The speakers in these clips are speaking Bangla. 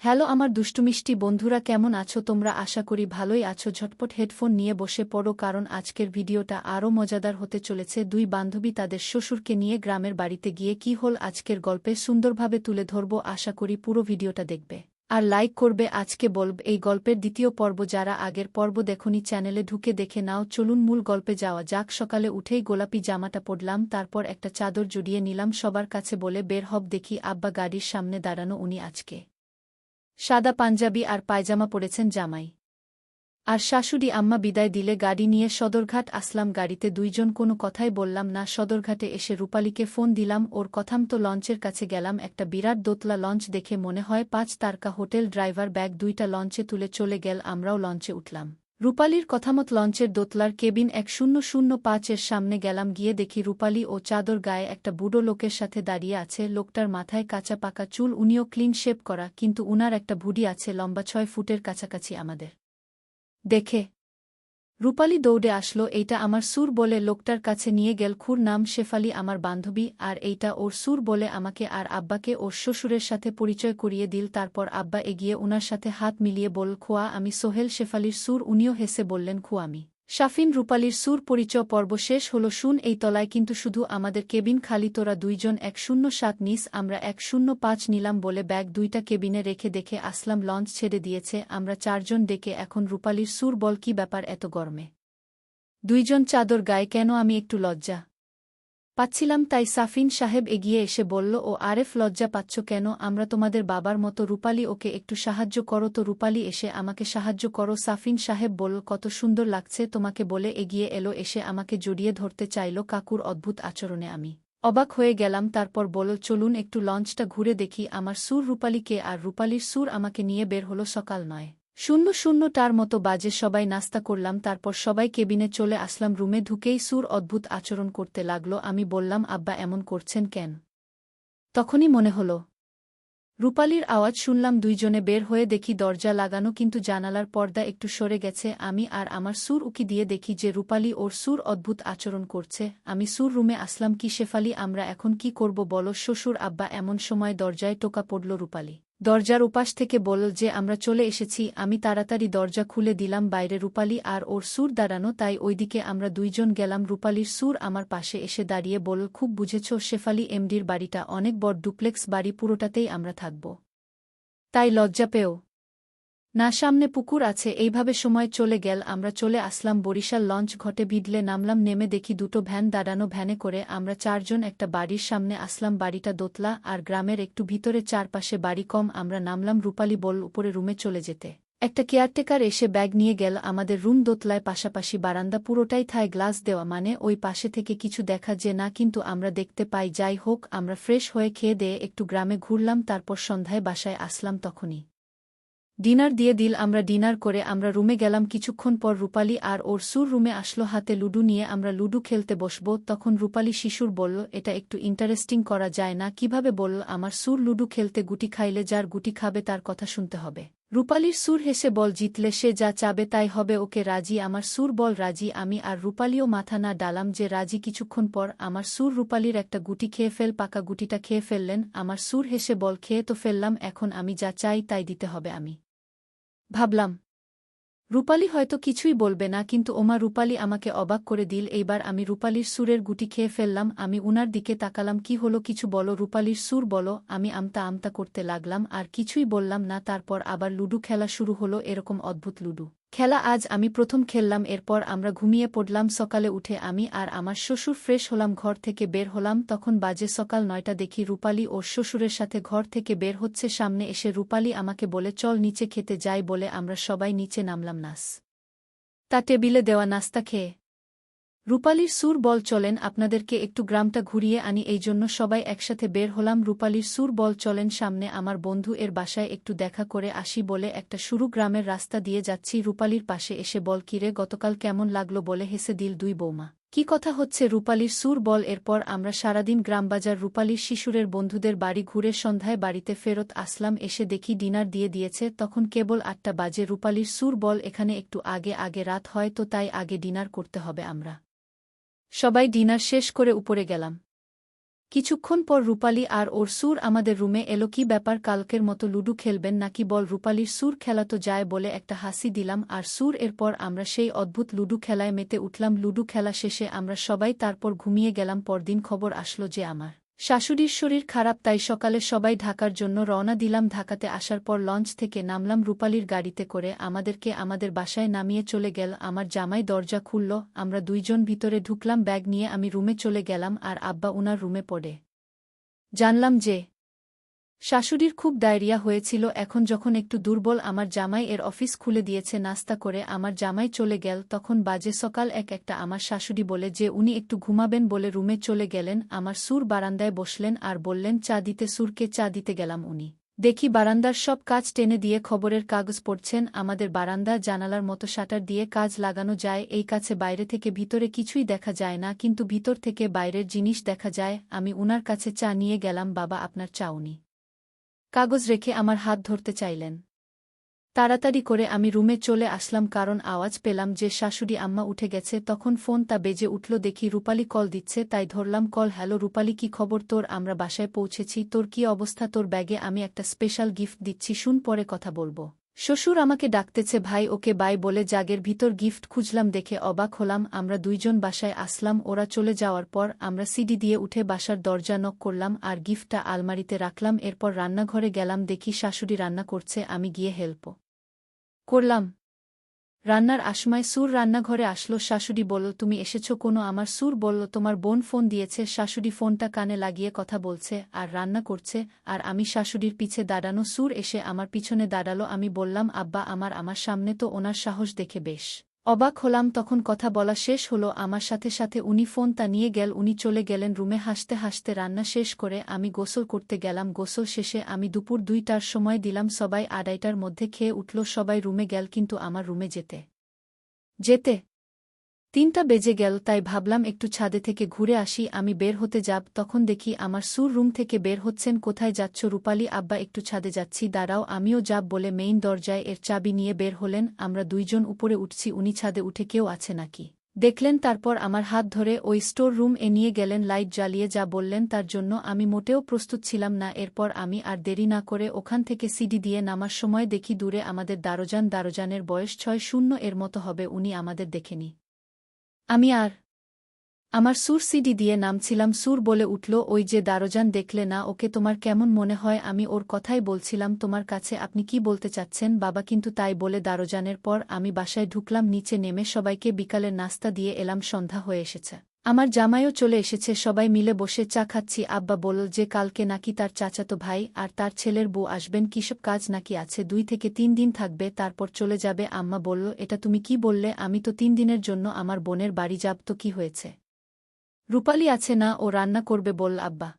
হ্যালো আমার দুষ্টুমিষ্টি বন্ধুরা, কেমন আছো তোমরা? আশা করি ভালোই আছো। ঝটপট হেডফোন নিয়ে বসে পড়ো, কারণ আজকের ভিডিওটা আরও মজাদার হতে চলেছে। দুই বান্ধবী তাদের শ্বশুরকে নিয়ে গ্রামের বাড়িতে গিয়ে কী হল আজকের গল্পে সুন্দরভাবে তুলে ধরব। আশা করি পুরো ভিডিওটা দেখবে আর লাইক করবে। আজকে বলব এই গল্পের দ্বিতীয় পর্ব। যারা আগের পর্ব দেখোনি চ্যানেলে ঢুকে দেখে নাও। চলুন মূল গল্পে যাওয়া যাক। সকালে উঠেই গোলাপি জামাটা পরলাম, তারপর একটা চাদর জড়িয়ে নিলাম। সবার কাছে বলে বের হব। দেখি আব্বা গাড়ির সামনে দাঁড়ানো। উনি আজকে সাদা পাঞ্জাবি আর পায়জামা পরেছেন জামাই আর শাশুড়ি আম্মা বিদায় দিলে গাড়ি নিয়ে সদরঘাট আসলাম। গাড়িতে দুইজন, কোনো কথাই বললাম না। সদরঘাটে এসে রূপালীকে ফোন দিলাম। ওর কথামতো লঞ্চের কাছে গেলাম। একটা বিরাট দোতলা লঞ্চ, দেখে মনে হয় 5 তারকা হোটেল। ড্রাইভার ব্যাগ দুইটা লঞ্চে তুলে চলে গেল, আমরাও লঞ্চে উঠলাম। রূপালীর কথামত লঞ্চের দোতলার কেবিন 1005-এর সামনে গেলাম। গিয়ে দেখি রূপালী ও চাদর গায়ে একটা বুড়ো লোকের সাথে দাঁড়িয়ে আছে। লোকটার মাথায় কাঁচা পাকা চুল, উনিও ক্লিন শেভ করা, কিন্তু উনার একটা ভুঁড়ি আছে লম্বা 6 ফুটের কাছাকাছি। আমাদের দেখে রূপালী দৌড়ে আসলো। এইটা আমার সুর বলে লোকটার কাছে নিয়ে গেল। খুর নাম শেফালি, আমার বান্ধবী, আর এইটা ওর সুর বলে আমাকে আর আব্বাকে ওর শ্বশুরের সাথে পরিচয় করিয়ে দিল। তারপর আব্বা এগিয়ে উনার সাথে হাত মিলিয়ে বলল, খোয়া আমি সোহেল, শেফালির সুর। উনিও হেসে বললেন, খু আমি শাফিন। রূপালীর সুর পরিচয় পর্ব শেষ হলো। শুন, এই তলায় কিন্তু শুধু আমাদের কেবিন খালি। তোরা দুইজন 107 নিস, আমরা 105 নিলাম। বলে ব্যাগ দুইটা কেবিনে রেখে দেখে আসলাম লঞ্চ ছেড়ে দিয়েছে। আমরা 4 জন ডেকে এখন রূপালীর সুর বল, কি ব্যাপার এত গরমে দুইজন চাদর গায়ে কেন? আমি একটু লজ্জা পাচ্ছিলাম তাই। সাফিন সাহেব এগিয়ে এসে বলল, ও আরেফ লজ্জা পাচ্ছ কেন? আমরা তোমাদের বাবার মতো। রূপালী, ওকে একটু সাহায্য করো তো। রূপালী এসে আমাকে সাহায্য করো। সাফিন সাহেব বলল, কত সুন্দর লাগছে তোমাকে। বলে এগিয়ে এলো, এসে আমাকে জড়িয়ে ধরতে চাইল। কাকুর অদ্ভুত আচরণে আমি অবাক হয়ে গেলাম। তারপর বলল, চলুন একটু লঞ্চটা ঘুরে দেখি। আমার সুর রূপালীকে আর রূপালীর সুর আমাকে নিয়ে বের হলো। সকাল 9:00টার মতো বাজে। সবাই নাস্তা করলাম, তারপর সবাই কেবিনে চলে আসলাম। রুমে ঢুকেই সুর অদ্ভুত আচরণ করতে লাগল। আমি বললাম, আব্বা এমন করছেন কেন? তখনই মনে হল রূপালীর আওয়াজ শুনলাম। দুইজনে বের হয়ে দেখি দরজা লাগানো, কিন্তু জানালার পর্দা একটু সরে গেছে। আমি আর আমার সুর উকি দিয়ে দেখি যে রূপালী ওর সুর অদ্ভুত আচরণ করছে। আমি সুর রুমে আসলাম, কি শেফালি আমরা এখন কি করব বলো? শ্বশুর আব্বা। এমন সময় দরজায় টোকা পড়ল। রূপালী দরজার উপাস থেকে বলল যে আমরা চলে এসেছি। আমি তাড়াতাড়ি দরজা খুলে দিলাম। বাইরে রূপালী আর ওর সুর দাঁড়ানো, তাই ওইদিকে আমরা দুইজন গেলাম। রূপালীর সুর আমার পাশে এসে দাঁড়িয়ে বলল, খুব বুঝেছ শেফালি, এমডির বাড়িটা অনেক বড়, ডুপ্লেক্স বাড়ি, পুরোটাতেই আমরা থাকব। তাই লজ্জা পেও না, সামনে পুকুর আছে। এইভাবে সময় চলে গেল। আমরা চলে আসলাম বরিশাল লঞ্চ ঘটে। ভিডলে নামলাম। নেমে দেখি দুটো ভ্যান দাঁড়ানো। ভ্যানে করে আমরা 4 জন একটা বাড়ির সামনে আসলাম। বাড়িটা দোতলা আর গ্রামের একটু ভিতরে, চারপাশে বাড়ি কম। আমরা নামলাম। রূপালী বলল উপরে রুমে চলে যেতে। একটা কেয়ারটেকার এসে ব্যাগ নিয়ে গেল। আমাদের রুম দোতলায়, পাশাপাশি বারান্দা, পুরোটাই থায় গ্লাস দেওয়া, মানে ওই পাশে থেকে কিছু দেখা যে না, কিন্তু আমরা দেখতে পাই। যাই হোক, আমরা ফ্রেশ হয়ে খেয়ে দিয়ে একটু গ্রামে ঘুরলাম। তারপর সন্ধ্যায় বাসায় আসলাম। তখনই ডিনার দিয়ে দিল। আমরা ডিনার করে আমরা রুমে গেলাম। কিছুক্ষণ পর রূপালী আর ওর সুর রুমে আসলো হাতে লুডু নিয়ে। আমরা লুডু খেলতে বসব। তখন রূপালী শিশুর বলল, এটা একটু ইন্টারেস্টিং করা যায় না? কিভাবে? বলল আমার সুর, লুডু খেলতে গুটি খাইলে যার গুটি খাবে তার কথা শুনতে হবে। রূপালীর সুর হেসে বল, জিতলে সে যা চাবে তাই হবে। ওকে রাজি? আমার সুর বল, রাজি আমি। আর রূপালীও মাথা না ডালাম যে রাজি। কিছুক্ষণ পর আমার সুর রূপালীর একটা গুটি খেয়ে ফেল, পাকা গুটিটা খেয়ে ফেললেন। আমার সুর হেসে বল, খেয়ে তো ফেললাম, এখন আমি যা চাই তাই দিতে হবে। আমি ভাবলাম রূপালী হয়তো কিছুই বলবে না, কিন্তু ওমা, রূপালী আমাকে অবাক করে দিল। এইবার আমি রূপালীর সুরের গুটি খেয়ে ফেললাম। আমি উনার দিকে তাকালাম, কি হলো কিছু বলো? রূপালীর সুর বলো। আমি আমতা আমতা করতে লাগলাম আর কিছুই বললাম না। তারপর আবার লুডু খেলা শুরু হলো। এরকম অদ্ভুত লুডু খেলা আজ আমি প্রথম খেললাম। এরপর আমরা ঘুমিয়ে পড়লাম। সকালে উঠে আমি আর আমার শ্বশুর ফ্রেশ হলাম, ঘর থেকে বের হলাম। তখন বাজে সকাল 9টা। দেখি রূপালী ওর শ্বশুরের সাথে ঘর থেকে বের হচ্ছে। সামনে এসে রূপালী আমাকে বলে, চল নিচে খেতে যাই। বলে আমরা সবাই নিচে নামলাম। তা টেবিলে দেওয়া নাস্তা খেয়ে রূপালীর সুর বল, চলেন আপনাদেরকে একটু গ্রামটা ঘুরিয়ে আনি। এই জন্য সবাই একসাথে বের হলাম। রূপালীর সুর বল, চলেন সামনে আমার বন্ধু এর বাসায় একটু দেখা করে আসি। বলে একটা সরু গ্রামের রাস্তা দিয়ে যাচ্ছি। রূপালীর পাশে এসে বল, কিরে গতকাল কেমন লাগলো? বলে হেসে দিল দুই বৌমা। কি কথা হচ্ছে? রূপালীর সুর বল। এরপর আমরা সারাদিন গ্রামবাজার, রূপালীর শিশুরের বন্ধুদের বাড়ি ঘুরে সন্ধ্যায় বাড়িতে ফেরত আসলাম। এসে দেখি ডিনার দিয়ে দিয়েছে। তখন কেবল 8টা বাজে। রূপালীর সুর বল, এখানে একটু আগে আগে রাত হয় তো, তাই আগে ডিনার করতে হবে। আমরা সবাই ডিনার শেষ করে উপরে গেলাম। কিছুক্ষণ পর রূপালী আর ওর সুর আমাদের রুমে এলো। কি ব্যাপার, কালকের মতো লুডু খেলবেন নাকি বল? রূপালীর সুর খেলা তো যায় বলে একটা হাসি দিলাম আর সুর এরপর আমরা সেই অদ্ভুত লুডু খেলায় মেতে উঠলাম। লুডু খেলা শেষে আমরা সবাই তারপর ঘুমিয়ে গেলাম। পরদিন খবর আসলো যে আমার শাশুড়ির শরীর খারাপ, তাই সকালে সবাই ঢাকার জন্য রওনা দিলাম। ঢাকাতে আসার পর লঞ্চ থেকে নামলাম রূপালীর গাড়িতে করে, আমাদেরকে আমাদের বাসায় নামিয়ে চলে গেল। আমার জামাই দরজা খুলল, আমরা দুইজন ভিতরে ঢুকলাম। ব্যাগ নিয়ে আমি রুমে চলে গেলাম আর আব্বা উনার রুমে পড়ে। জানলাম যে শাশুড়ির খুব ডায়রিয়া হয়েছিল, এখন যখন একটু দুর্বল। আমার জামাই এর অফিস খুলে দিয়েছে। নাস্তা করে আমার জামাই চলে গেল, তখন বাজে সকাল একটা। আমার শাশুড়ি বলে যে উনি একটু ঘুমাবেন বলে রুমে চলে গেলেন। আমার সুর বারান্দায় বসলেন আর বললেন চা দিতে। সুরকে চা দিতে গেলাম, উনি দেখি বারান্দার সব কাজ টেনে দিয়ে খবরের কাগজ পড়ছেন। আমাদের বারান্দা জানালার মতো শাটার দিয়ে কাজ লাগানো যায়, এই কাছে বাইরে থেকে ভিতরে কিছুই দেখা যায় না, কিন্তু ভিতর থেকে বাইরের জিনিস দেখা যায়। আমি উনার কাছে চা নিয়ে গেলাম। বাবা আপনার চা। উনি কাগজ রেখে আমার হাত ধরতে চাইলেন। তাড়াতাড়ি করে আমি রুমে চলে আসলাম, কারণ আওয়াজ পেলাম যে শাশুড়ি আম্মা উঠে গেছে। তখন ফোনটা বেজে উঠল, দেখি রূপালী কল দিচ্ছে, তাই ধরলাম কল। হ্যালো রূপালী, কি খবর তোর? আমরা বাসায় পৌঁছেছি। তোর কি অবস্থা? তোর ব্যাগে আমি একটা স্পেশাল গিফট দিচ্ছি, শুন, পরে কথা বলবো। শ্বশুর আমাকে ডাকতেছে। ভাই ওকে বাই বলে জাগের ভিতর গিফট খুঁজলাম, দেখে অবাক হলাম। আমরা দুইজন বাসায় আসলাম। ওরা চলে যাওয়ার পর আমরা সিঁড়ি দিয়ে উঠে বাসার দরজা নক করলাম আর গিফটটা আলমারিতে রাখলাম। এরপর রান্নাঘরে গেলাম, দেখি শাশুড়ি রান্না করছে। আমি গিয়ে হেল্প করলাম। রান্নার আসময় সুর রান্নাঘরে আসলো। শাশুড়ি বলল তুমি এসেছো কোনো? আমার সুর বলল তোমার বোন ফোন দিয়েছে। শাশুড়ি ফোনটা কানে লাগিয়ে কথা বলছে আর রান্না করছে, আর আমি শাশুড়ির পিছে দাঁড়ানো। সুর এসে আমার পিছনে দাঁড়ালো। আমি বললাম আব্বা আমার সামনে তো? ওনার সাহস দেখে বেশ অবাক হলাম। তখন কথা বলা শেষ হলো আমার সাথে সাথে উনি ফোনটা নিয়ে গেল। উনি চলে গেলেন রুমে। হাসতে হাসতে রান্না শেষ করে আমি গোসল করতে গেলাম। গোসল শেষে আমি দুপুর 2টার সময় দিলাম। সবাই 2:30টার মধ্যে খেয়ে উঠল, সবাই রুমে গেল, কিন্তু আমার রুমে যেতে যেতে 3টা বেজে গেল। তাই ভাবলাম একটু ছাদে থেকে ঘুরে আসি। আমি বের হতে যাব, তখন দেখি আমার সুর রুম থেকে বের হচ্ছেন। কোথায় যাচ্ছ? রূপালী, আব্বা একটু ছাদে যাচ্ছি, দাঁড়াও আমিও যাব বলে মেইন দরজায় এর চাবি নিয়ে বের হলেন। আমরা দুইজন উপরে উঠছি, উনি ছাদে উঠে কেউ আছে নাকি দেখলেন, তারপর আমার হাত ধরে ওই স্টোর রুম এ নিয়ে গেলেন। লাইট জ্বালিয়ে যা বললেন তার জন্য আমি মোটেও প্রস্তুত ছিলাম না। এরপর আমি আর দেরি না করে ওখান থেকে সিঁড়ি দিয়ে নামার সময় দেখি দূরে আমাদের দারোজানের বয়স 6-0 এর মতো হবে। উনি আমাদের দেখেনি। আমি আর আমার সুর সিঁড়ি দিয়ে নামছিলাম। সুর বলে উঠল ওই যে দারোজান, দেখলে না ওকে? তোমার কেমন মনে হয়? আমি ওর কথাই বলছিলাম তোমার কাছে। আপনি কি বলতে চাচ্ছেন বাবা? কিন্তু তাই বলে দারোজানের পর আমি বাসায় ঢুকলাম। নিচে নেমে সবাইকে বিকালের নাস্তা দিয়ে এলাম। সন্ধ্যা হয়ে এসেছে, আমার জামাইও চলে এসেছে। সবাই মিলে বসে চা খাচ্ছি। আব্বা বলল যে কালকে নাকি তার চাচাতো ভাই আর তার ছেলের বউ আসবেন। কিসব কাজ নাকি আছে? 2 থেকে 3 দিন থাকবে, তারপর চলে যাবে। আম্মা বলল এটা তুমি কি বললে? আমি তো 3 দিনের জন্য আমার বোনের বাড়ি যাব। তো কি হয়েছে? রূপালী আছে না, ও রান্না করবে বল আব্বা।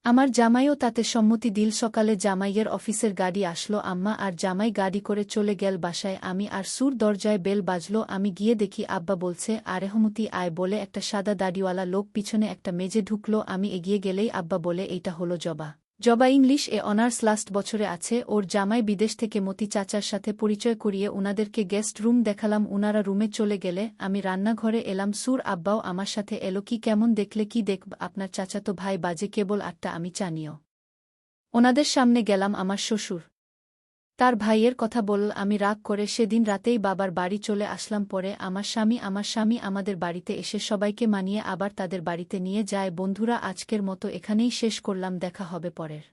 আমার জামাইও তাতে সম্মতি দিল। সকালে জামাইয়ের অফিসের গাড়ি আসলো। আম্মা আর জামাই গাড়ি করে চলে গেল বাসায়। আমি আর সুর দরজায় বেল বাজলো। আমি গিয়ে দেখি আব্বা বলছে আরেহমতি আয় বলে একটা সাদা দাড়িওয়ালা লোক পিছনে একটা মেজে ঢুকলো। আমি এগিয়ে গেলেই আব্বা বলে এইটা হলো জবা। জবা ইংলিশ এ অনার্স লাস্ট বছরে আছে। ওর জামাই বিদেশ থেকে মতি চাচার সাথে পরিচয় করিয়ে উনাদেরকে গেস্ট রুম দেখালাম। উনারা রুমে চলে গেলে আমি রান্নাঘরে এলাম। সুর আব্বাও আমার সাথে এলো। কি কেমন দেখলে? কি দেখব, আপনার চাচাতো ভাই, বাজে কেবল 8টা। আমি চানিও ওনাদের সামনে গেলাম। আমার শ্বশুর তার ভাইয়ের কথা বলল। আমি রাগ করে সেদিন রাতেই বাবার বাড়ি চলে আসলাম। পরে আমার স্বামী আমাদের বাড়িতে এসে সবাইকে মানিয়ে আবার তাদের বাড়িতে নিয়ে যায়। বন্ধুরা, আজকের মতো এখানেই শেষ করলাম, দেখা হবে পরের